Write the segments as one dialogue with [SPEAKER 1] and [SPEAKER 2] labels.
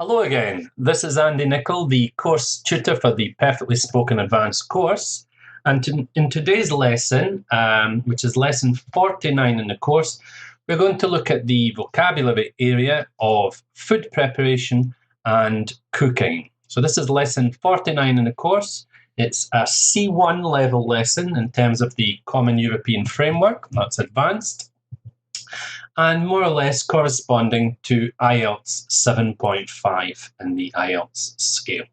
[SPEAKER 1] Hello again, this is Andy Nicol, the course tutor for the Perfectly Spoken Advanced course. And in today's lesson, which is lesson 49 in the course, we're going to look at the vocabulary area of food preparation and cooking. So this is lesson 49 in the course. It's a C1 level lesson in terms of the Common European Framework, that's advanced, and more or less corresponding to IELTS 7.5 in the IELTS scale.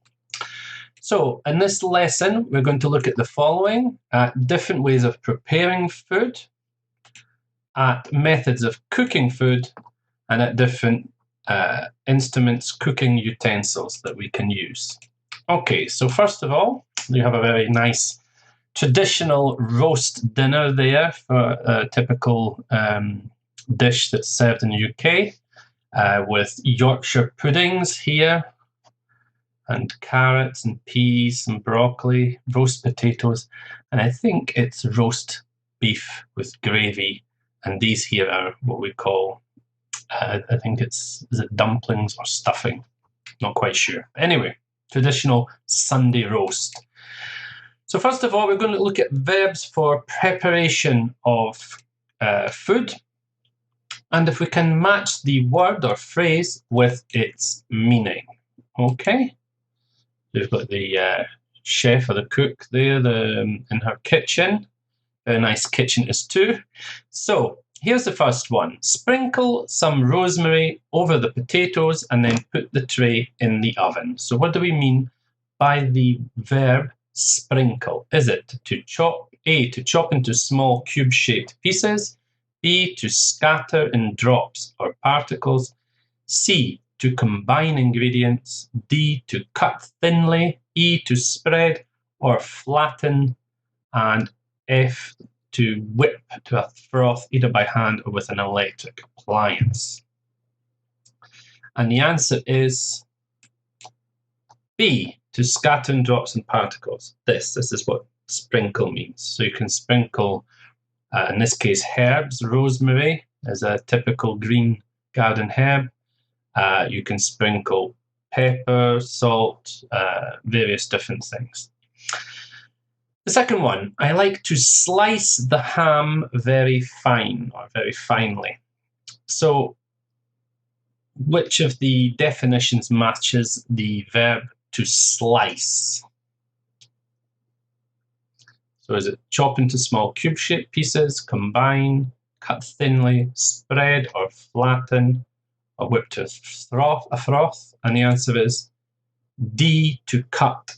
[SPEAKER 1] So in this lesson, we're going to look at the following: at different ways of preparing food, at methods of cooking food, and at different instruments, cooking utensils that we can use. Okay, so first of all, you have a very nice traditional roast dinner there for a typical dish that's served in the UK, with Yorkshire puddings here, and carrots and peas and broccoli, roast potatoes, and I think it's roast beef with gravy, and these here are what we call, I think is it dumplings or stuffing? Not quite sure. Anyway, traditional Sunday roast. So first of all, we're going to look at verbs for preparation of food, and if we can match the word or phrase with its meaning. Okay, we've got the chef or the cook there in her kitchen. Very nice kitchen is too. So here's the first one. Sprinkle some rosemary over the potatoes and then put the tray in the oven. So what do we mean by the verb sprinkle? Is it to chop? A, to chop into small cube-shaped pieces. B, to scatter in drops or particles. C, to combine ingredients. D, to cut thinly. E, to spread or flatten. And F, to whip to a froth either by hand or with an electric appliance. And the answer is B, to scatter in drops and particles. This is what sprinkle means. So you can sprinkle, in this case, herbs. Rosemary is a typical green garden herb. You can sprinkle pepper, salt, various different things. The second one, I like to slice the ham very fine or very finely. So which of the definitions matches the verb to slice? So is it chop into small cube-shaped pieces, combine, cut thinly, spread or flatten, or whip to a froth? And the answer is D, to cut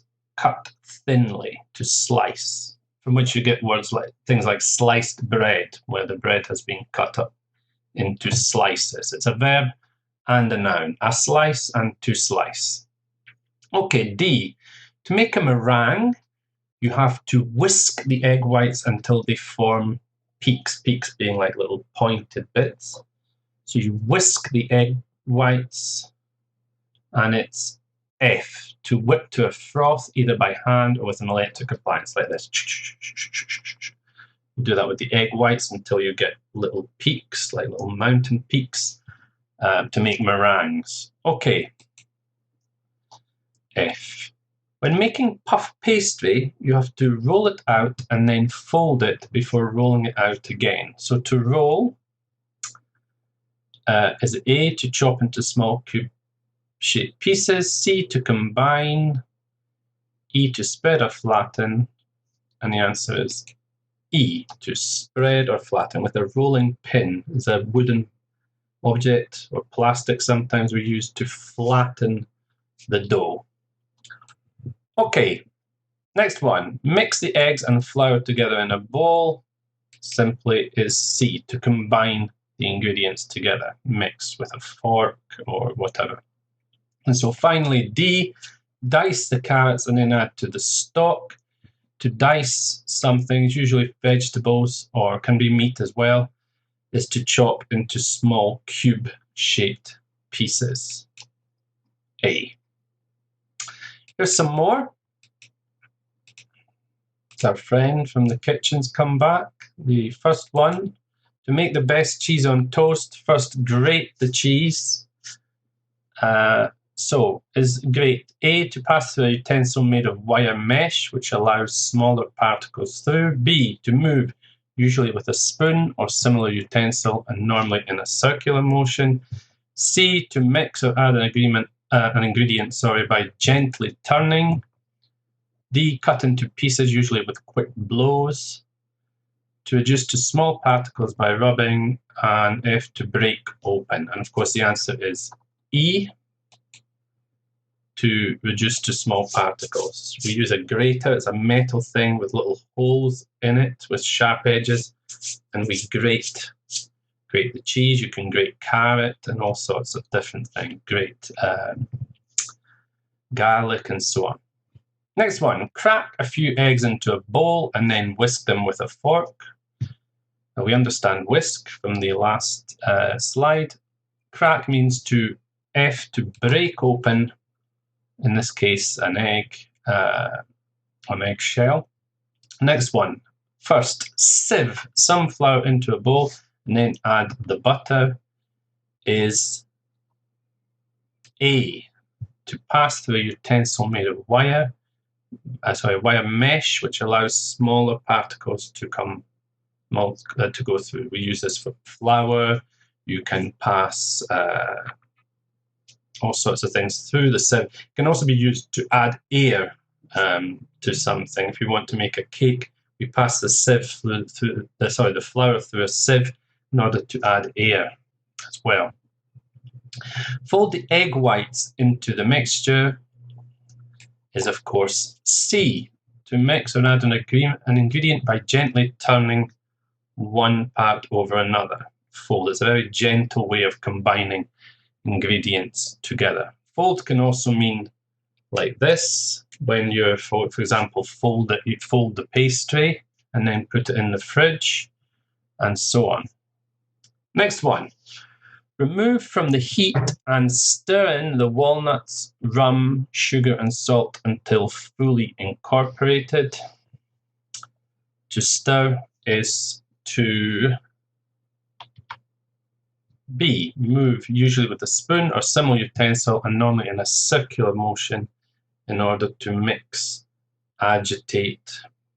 [SPEAKER 1] thinly, to slice, from which you get words like things like sliced bread, where the bread has been cut up into slices. It's a verb and a noun, a slice and to slice. Okay, D, to make a meringue, you have to whisk the egg whites until they form peaks, peaks being like little pointed bits. So you whisk the egg whites, and it's F, to whip to a froth either by hand or with an electric appliance like this. You do that with the egg whites until you get little peaks, like little mountain peaks, to make meringues. Okay. F. When making puff pastry, you have to roll it out and then fold it before rolling it out again. So to roll is A, to chop into small cube-shaped pieces. C, to combine. E, to spread or flatten. And the answer is E, to spread or flatten with a rolling pin. It's a wooden object or plastic sometimes we use to flatten the dough. Okay, next one. Mix the eggs and flour together in a bowl. Simply is C, to combine the ingredients together. Mix with a fork or whatever. And so finally, D, dice the carrots and then add to the stock. To dice something, usually vegetables or can be meat as well, is to chop into small cube-shaped pieces. A. Here's some more. It's our friend from the kitchen's come back. The first one, to make the best cheese on toast, first grate the cheese. So, is great. A, to pass through a utensil made of wire mesh, which allows smaller particles through. B, to move, usually with a spoon or similar utensil and normally in a circular motion. C, to mix or add an ingredient by gently turning. D, cut into pieces, usually with quick blows. To reduce to small particles by rubbing. And F, to break open. And of course the answer is E, to reduce to small particles. We use a grater. It's a metal thing with little holes in it with sharp edges, and we grate the cheese. You can grate carrot and all sorts of different things. Grate garlic and so on. Next one, crack a few eggs into a bowl and then whisk them with a fork. Now we understand whisk from the last slide. Crack means to break open, in this case an eggshell. Next one, first sieve some flour into a bowl and then add the butter. Is A, to pass through a utensil made of wire mesh, which allows smaller particles to go through. We use this for flour. You can pass all sorts of things through the sieve. It can also be used to add air to something. If you want to make a cake, we pass the flour through a sieve in order to add air as well. Fold the egg whites into the mixture is, of course, C, to mix or add an ingredient by gently turning one part over another. Fold is a very gentle way of combining ingredients together. Fold can also mean like this, when you're, for example, you fold the pastry and then put it in the fridge, and so on. Next one. Remove from the heat and stir in the walnuts, rum, sugar, and salt until fully incorporated. To stir is to B, move, usually with a spoon or similar utensil and normally in a circular motion in order to mix, agitate,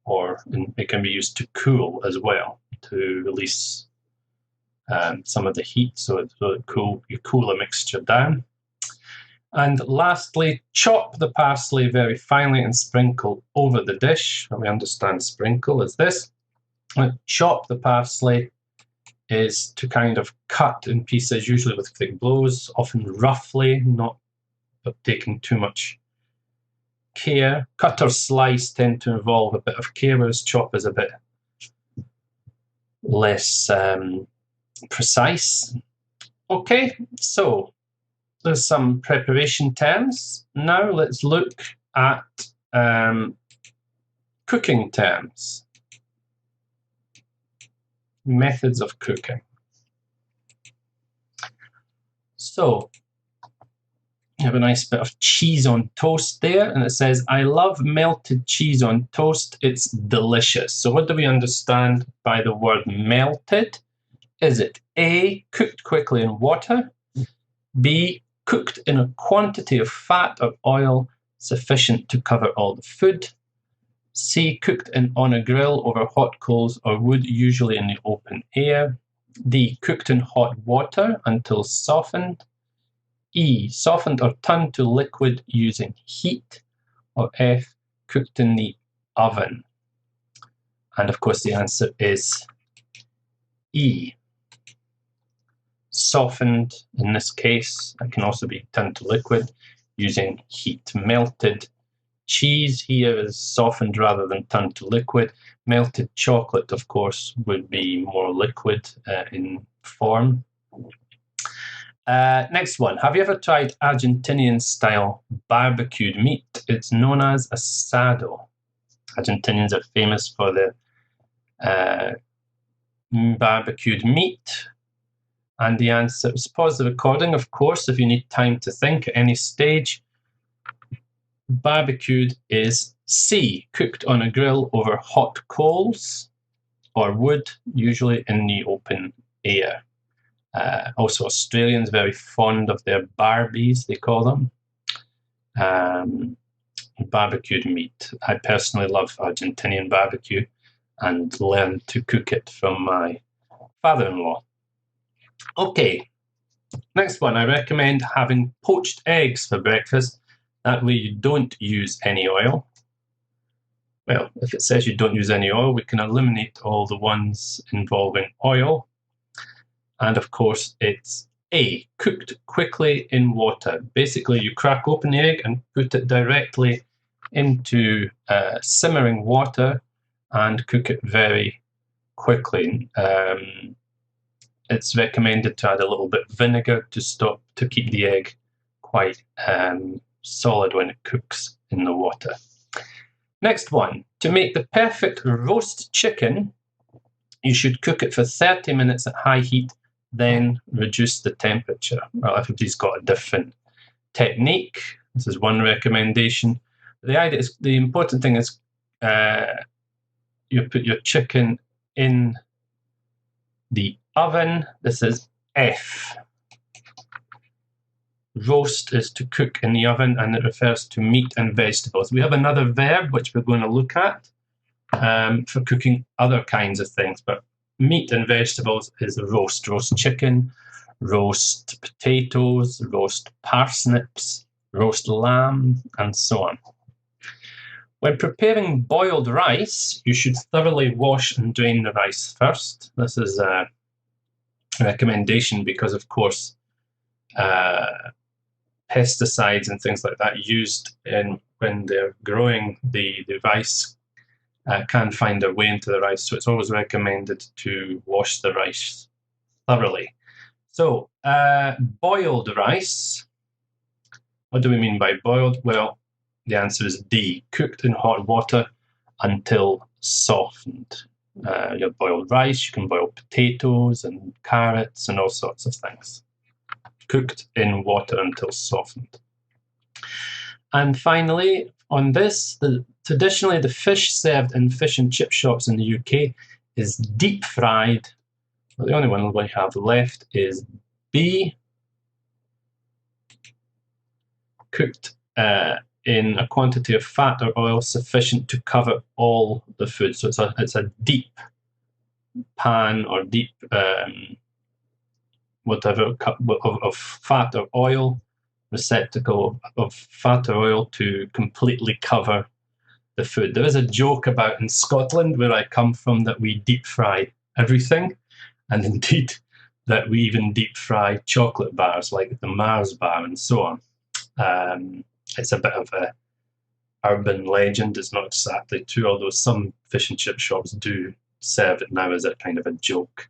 [SPEAKER 1] or it can be used to cool as well, to release some of the heat, so you cool a mixture down. And lastly, chop the parsley very finely and sprinkle over the dish. And we understand sprinkle is this. And chop the parsley is to kind of cut in pieces, usually with quick blows, often roughly, not taking too much care. Cut or slice tend to involve a bit of care, whereas chop is a bit less precise. Okay, so there's some preparation terms. Now let's look at cooking terms. Methods of cooking. So you have a nice bit of cheese on toast there, and it says, I love melted cheese on toast, it's delicious. So what do we understand by the word melted? Is it A, cooked quickly in water, B, cooked in a quantity of fat or oil sufficient to cover all the food, C, cooked on a grill over hot coals or wood, usually in the open air, D, cooked in hot water until softened, E, softened or turned to liquid using heat, or F, cooked in the oven. And of course the answer is E. Softened, in this case, it can also be turned to liquid using heat. Melted cheese here is softened rather than turned to liquid. Melted chocolate, of course, would be more liquid in form. Next one. Have you ever tried Argentinian-style barbecued meat? It's known as asado. Argentinians are famous for their barbecued meat. And the answer is, pause the recording, of course, if you need time to think at any stage. Barbecued is C, cooked on a grill over hot coals or wood, usually in the open air. Also, Australians very fond of their barbies, they call them. barbecued meat. I personally love Argentinian barbecue and learned to cook it from my father-in-law. Okay, next one. I recommend having poached eggs for breakfast. That way you don't use any oil. Well, if it says you don't use any oil, we can eliminate all the ones involving oil. And of course, it's A, cooked quickly in water. Basically, you crack open the egg and put it directly into simmering water and cook it very quickly. It's recommended to add a little bit of vinegar to keep the egg quite solid when it cooks in the water. Next one, to make the perfect roast chicken, you should cook it for 30 minutes at high heat, then reduce the temperature. Well, everybody's got a different technique. This is one recommendation. The important thing is you put your chicken in the oven. This is F. Roast is to cook in the oven, and it refers to meat and vegetables. We have another verb which we're going to look at for cooking other kinds of things, but meat and vegetables is roast. Roast chicken, roast potatoes, roast parsnips, roast lamb, and so on. When preparing boiled rice, you should thoroughly wash and drain the rice first. This is a recommendation because, of course, pesticides and things like that used when they're growing the rice can find their way into the rice. So it's always recommended to wash the rice thoroughly. So boiled rice, what do we mean by boiled? Well, the answer is D, cooked in hot water until softened. Your boiled rice, you can boil potatoes and carrots and all sorts of things. Cooked in water until softened. And finally, on this, traditionally the fish served in fish and chip shops in the UK is deep fried. Well, the only one we have left is B, cooked in a quantity of fat or oil sufficient to cover all the food. So it's a deep pan or deep whatever of fat or oil, receptacle of fat or oil to completely cover the food. There is a joke about in Scotland, where I come from, that we deep fry everything, and indeed that we even deep fry chocolate bars like the Mars bar and so on. It's a bit of a urban legend. It's not exactly true, although some fish and chip shops do serve it now as a kind of a joke.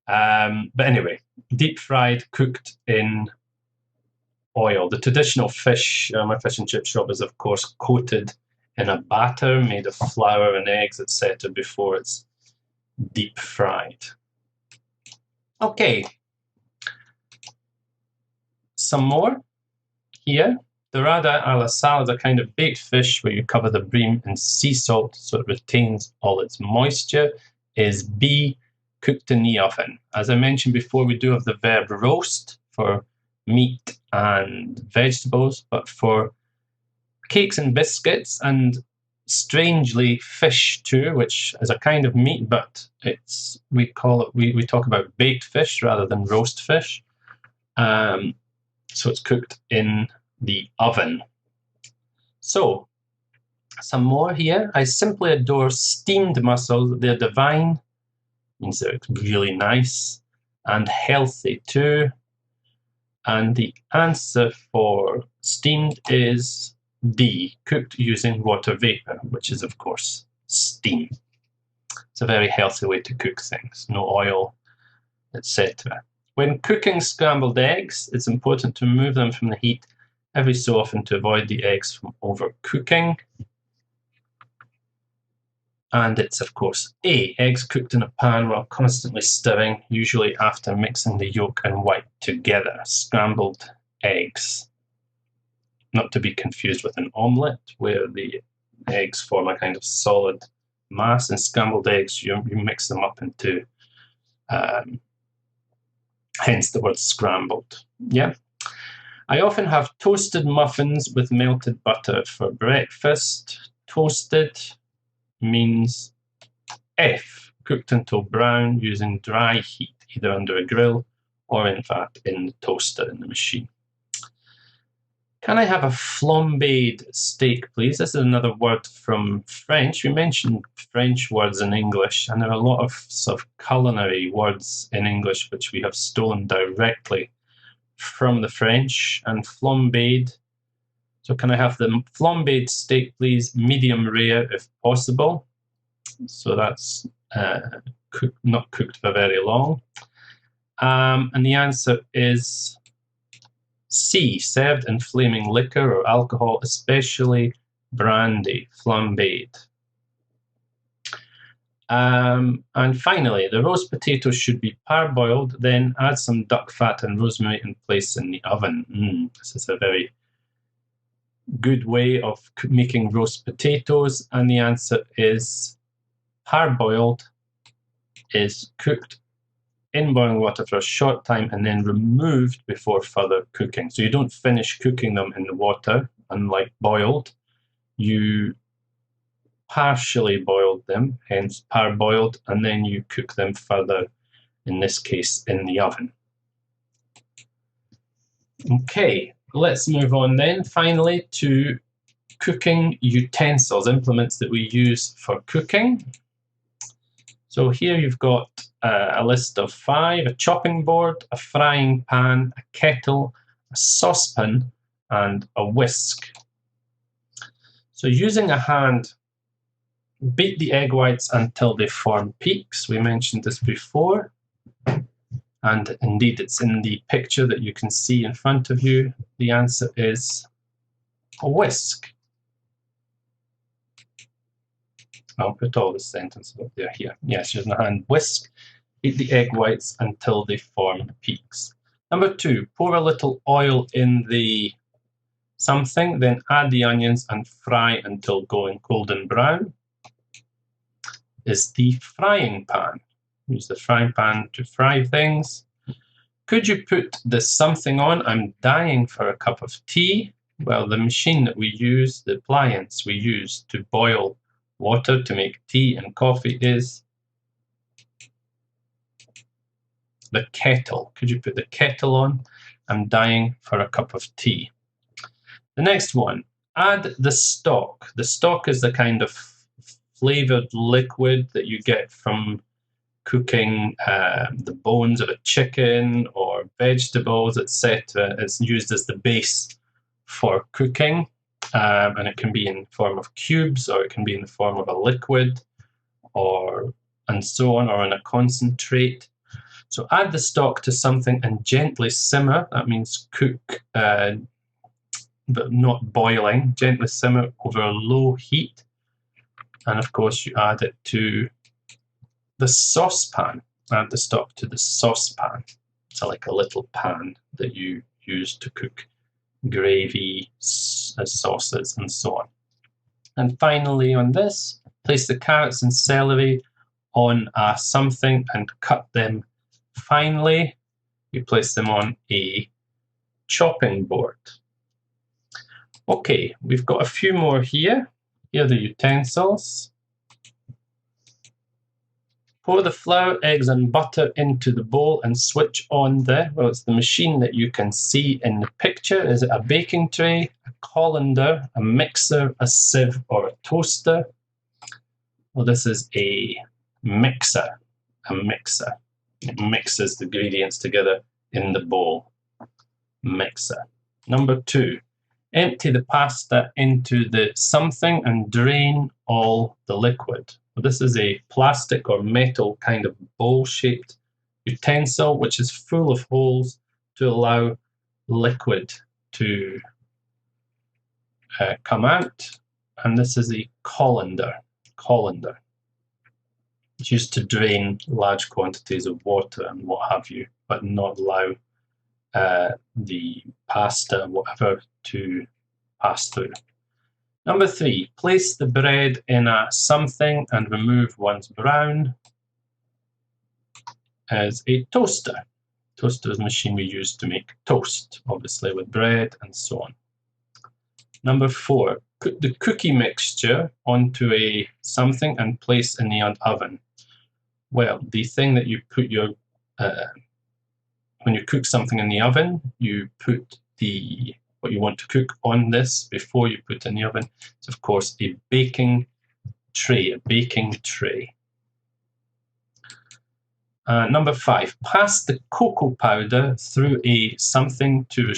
[SPEAKER 1] But anyway, deep fried, cooked in oil. The traditional fish, my fish and chip shop is of course coated in a batter made of flour and eggs, etc. before it's deep fried. Okay, some more here. Dorada a la sal is a kind of baked fish where you cover the bream in sea salt so it retains all its moisture. Is B, cooked in the oven. As I mentioned before, we do have the verb roast for meat and vegetables, but for cakes and biscuits, and strangely fish too, which is a kind of meat, but we talk about baked fish rather than roast fish. So it's cooked in the oven. So some more here. I simply adore steamed mussels. They're divine, means they're really nice and healthy too. And the answer for steamed is D, cooked using water vapor, which is of course steam. It's a very healthy way to cook things, no oil, etc. When cooking scrambled eggs, it's important to remove them from the heat every so often to avoid the eggs from overcooking. And it's, of course, A, eggs cooked in a pan while constantly stirring, usually after mixing the yolk and white together. Scrambled eggs. Not to be confused with an omelette, where the eggs form a kind of solid mass. In scrambled eggs, you mix them up into, hence the word scrambled. Yeah. I often have toasted muffins with melted butter for breakfast. Toasted means F, cooked until brown using dry heat, either under a grill or in fact in the toaster in the machine. Can I have a flambéed steak, please? This is another word from French. We mentioned French words in English, and there are a lot of sort of culinary words in English which we have stolen directly from the French. And flambéed. So can I have the flambéed steak, please? Medium rare, if possible. So that's not cooked for very long. And the answer is C, served in flaming liquor or alcohol, especially brandy, flambéed. And finally, the roast potatoes should be parboiled, then add some duck fat and rosemary and place in the oven. This is a very good way of making roast potatoes, and the answer is parboiled is cooked in boiling water for a short time and then removed before further cooking. So you don't finish cooking them in the water, unlike boiled. You partially boiled them, hence parboiled, and then you cook them further, in this case, in the oven. Okay, let's move on then, finally, to cooking utensils, implements that we use for cooking. So here you've got a list of 5, a chopping board, a frying pan, a kettle, a saucepan, and a whisk. So using a hand, beat the egg whites until they form peaks. We mentioned this before, and indeed it's in the picture that you can see in front of you. The answer is a whisk. I'll put all the sentences up there here. Yes, using a hand, whisk, beat the egg whites until they form peaks. Number 2, pour a little oil in the something, then add the onions and fry until going golden brown. Is the frying pan. Use the frying pan to fry things. Could you put the something on? I'm dying for a cup of tea. Well, the machine that we use, the appliance we use to boil water to make tea and coffee is the kettle. Could you put the kettle on? I'm dying for a cup of tea. The next one, add the stock. The stock is the kind of flavored liquid that you get from cooking the bones of a chicken or vegetables, etc. It's used as the base for cooking, and it can be in the form of cubes, or it can be in the form of a liquid, and so on, or in a concentrate. So add the stock to something and gently simmer. That means cook, but not boiling. Gently simmer over a low heat. And of course, you add it to the saucepan. Add the stock to the saucepan. It's like a little pan that you use to cook gravy, sauces, and so on. And finally, on this, place the carrots and celery on something and cut them finely. You place them on a chopping board. Okay, we've got a few more here. Here are the utensils. Pour the flour, eggs, and butter into the bowl and switch on it's the machine that you can see in the picture. Is it a baking tray, a colander, a mixer, a sieve, or a toaster? Well, this is a mixer. A mixer. It mixes the ingredients together in the bowl. Mixer. Number 2. Empty the pasta into the something and drain all the liquid. This is a plastic or metal kind of bowl-shaped utensil which is full of holes to allow liquid to come out. And this is a colander. Colander. It's used to drain large quantities of water and what have you, but not allow the pasta, whatever, to pass through. Number 3, place the bread in a something and remove once brown. As a toaster. Toaster is the machine we use to make toast, obviously with bread and so on. Number 4, put the cookie mixture onto a something and place in the oven. Well, the thing that you put your when you cook something in the oven, you put what you want to cook on this before you put it in the oven. It's of course a baking tray. Number 5, pass the cocoa powder through a something to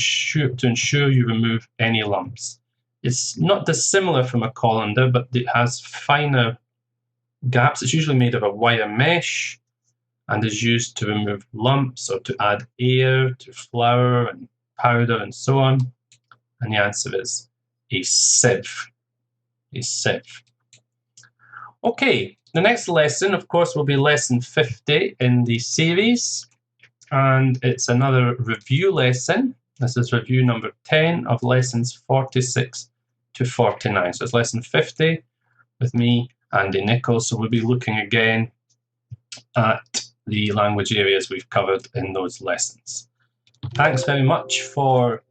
[SPEAKER 1] ensure you remove any lumps. It's not dissimilar from a colander, but it has finer gaps. It's usually made of a wire mesh and is used to remove lumps or to add air to flour and powder and so on. And the answer is a sieve. A sieve. Okay, the next lesson, of course, will be lesson 50 in the series. And it's another review lesson. This is review number 10 of lessons 46 to 49. So it's lesson 50 with me, Andy Nichols. So we'll be looking again at the language areas we've covered in those lessons. Thanks very much for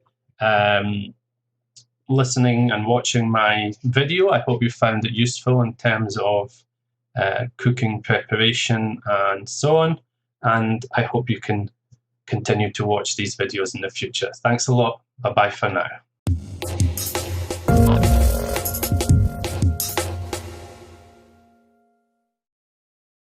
[SPEAKER 1] listening and watching my video. I hope you found it useful in terms of cooking preparation and so on. And I hope you can continue to watch these videos in the future. Thanks a lot. Bye-bye for now.